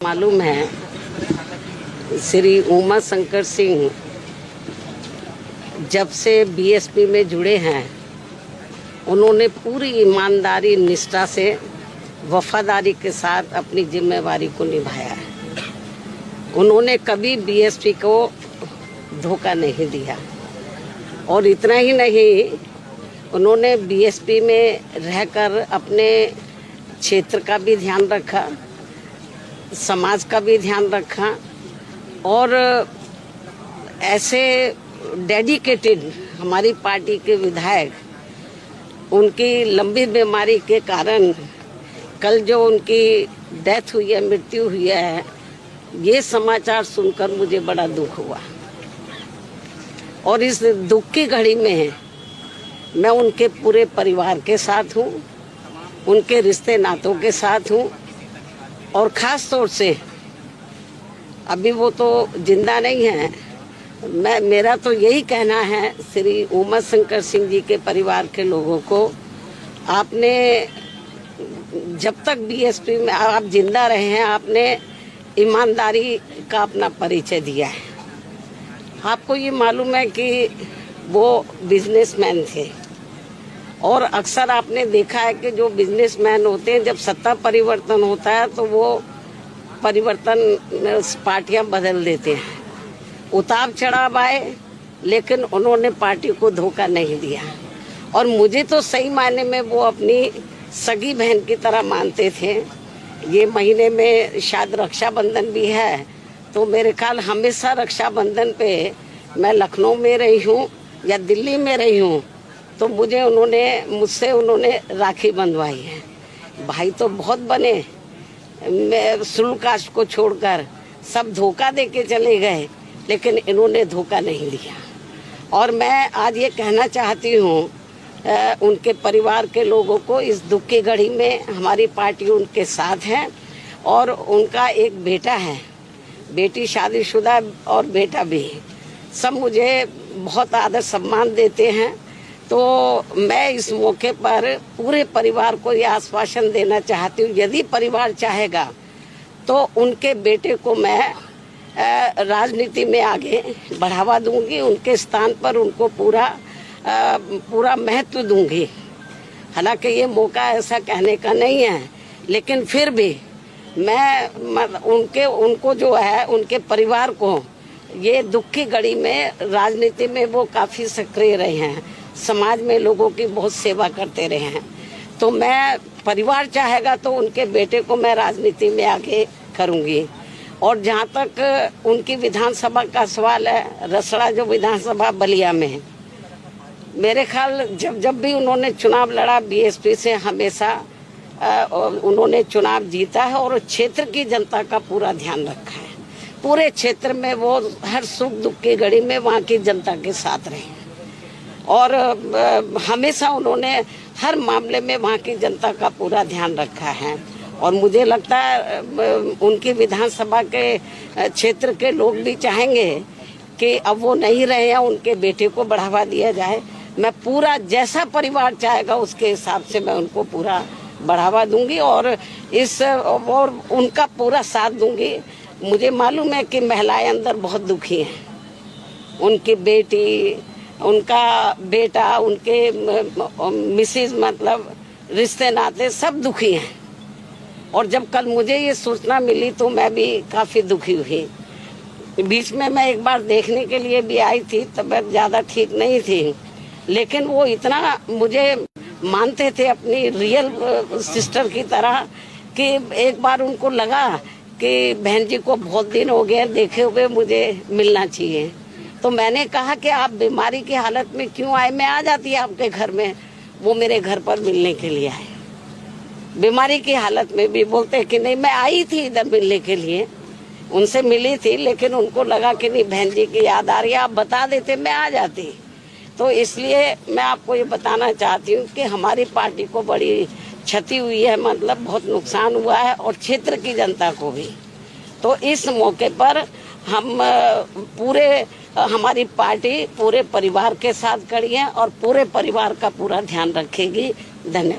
मालूम है श्री उमा शंकर सिंह जब से बीएसपी में जुड़े हैं उन्होंने पूरी ईमानदारी निष्ठा से वफादारी के साथ अपनी जिम्मेवारी को निभाया है। उन्होंने कभी बीएसपी को धोखा नहीं दिया और इतना ही नहीं, उन्होंने बीएसपी में रहकर अपने क्षेत्र का भी ध्यान रखा, समाज का भी ध्यान रखा और ऐसे डेडिकेटेड हमारी पार्टी के विधायक उनकी लंबी बीमारी के कारण कल जो उनकी डेथ हुई है, मृत्यु हुई है, ये समाचार सुनकर मुझे बड़ा दुख हुआ और इस दुख की घड़ी में मैं उनके पूरे परिवार के साथ हूँ, उनके रिश्ते नातों के साथ हूँ और ख़ास तौर से अभी वो तो जिंदा नहीं है। मेरा तो यही कहना है श्री उमा शंकर सिंह जी के परिवार के लोगों को, आपने जब तक बीएसपी में आप जिंदा रहे हैं, आपने ईमानदारी का अपना परिचय दिया है। आपको ये मालूम है कि वो बिजनेसमैन थे और अक्सर आपने देखा है कि जो बिजनेसमैन होते हैं, जब सत्ता परिवर्तन होता है तो वो परिवर्तन पार्टियां बदल देते हैं। उतार चढ़ाव आए लेकिन उन्होंने पार्टी को धोखा नहीं दिया और मुझे तो सही मायने में वो अपनी सगी बहन की तरह मानते थे। ये महीने में शायद रक्षाबंधन भी है, तो मेरे ख्याल हमेशा रक्षाबंधन पे मैं लखनऊ में रही हूँ या दिल्ली में रही हूँ तो मुझसे उन्होंने राखी बंधवाई है। भाई तो बहुत बने, मैं शुल्क कास्ट को छोड़कर सब धोखा दे के चले गए, लेकिन इन्होंने धोखा नहीं दिया। और मैं आज ये कहना चाहती हूँ उनके परिवार के लोगों को, इस दुख की घड़ी में हमारी पार्टी उनके साथ है और उनका एक बेटा है, बेटी शादीशुदा और बेटा भी, सब मुझे बहुत आदर सम्मान देते हैं। तो मैं इस मौके पर पूरे परिवार को ये आश्वासन देना चाहती हूँ, यदि परिवार चाहेगा तो उनके बेटे को मैं राजनीति में आगे बढ़ावा दूंगी, उनके स्थान पर उनको पूरा महत्व दूंगी। हालांकि ये मौका ऐसा कहने का नहीं है, लेकिन फिर भी मैं उनको जो है, उनके परिवार को, ये दुख की घड़ी में राजनीति में वो काफ़ी सक्रिय रहे हैं, समाज में लोगों की बहुत सेवा करते रहे हैं। तो मैं, परिवार चाहेगा तो उनके बेटे को मैं राजनीति में आगे करूंगी। और जहाँ तक उनकी विधानसभा का सवाल है, रसड़ा जो विधानसभा बलिया में है, मेरे ख्याल जब भी उन्होंने चुनाव लड़ा बीएसपी से, हमेशा उन्होंने चुनाव जीता है और क्षेत्र की जनता का पूरा ध्यान रखा है। पूरे क्षेत्र में वो हर सुख दुख की घड़ी में वहाँ की जनता के साथ रहे और हमेशा उन्होंने हर मामले में वहाँ की जनता का पूरा ध्यान रखा है। और मुझे लगता है उनकी विधानसभा के क्षेत्र के लोग भी चाहेंगे कि अब वो नहीं रहे हैं, उनके बेटे को बढ़ावा दिया जाए। मैं पूरा, जैसा परिवार चाहेगा उसके हिसाब से मैं उनको पूरा बढ़ावा दूंगी और उनका पूरा साथ दूंगी। मुझे मालूम है कि महिलाएं अंदर बहुत दुखी हैं, उनकी बेटी, उनका बेटा, उनके मिसेज, मतलब रिश्ते नाते सब दुखी हैं। और जब कल मुझे ये सूचना मिली तो मैं भी काफ़ी दुखी हुई। बीच में मैं एक बार देखने के लिए भी आई थी, तबीयत ज़्यादा ठीक नहीं थी, लेकिन वो इतना मुझे मानते थे अपनी रियल सिस्टर की तरह कि एक बार उनको लगा कि बहन जी को बहुत दिन हो गए देखे हुए, मुझे मिलना चाहिए। तो मैंने कहा कि आप बीमारी की हालत में क्यों आए, मैं आ जाती आपके घर में। वो मेरे घर पर मिलने के लिए आए, बीमारी की हालत में भी। बोलते कि नहीं, मैं आई थी इधर मिलने के लिए, उनसे मिली थी, लेकिन उनको लगा कि नहीं, बहन जी की याद आ रही है, आप बता देते मैं आ जाती। तो इसलिए मैं आपको ये बताना चाहती हूँ कि हमारी पार्टी को बड़ी क्षति हुई है, मतलब बहुत नुकसान हुआ है और क्षेत्र की जनता को भी। तो इस मौके पर हमारी पार्टी पूरे परिवार के साथ खड़ी है और पूरे परिवार का पूरा ध्यान रखेगी। धन्यवाद।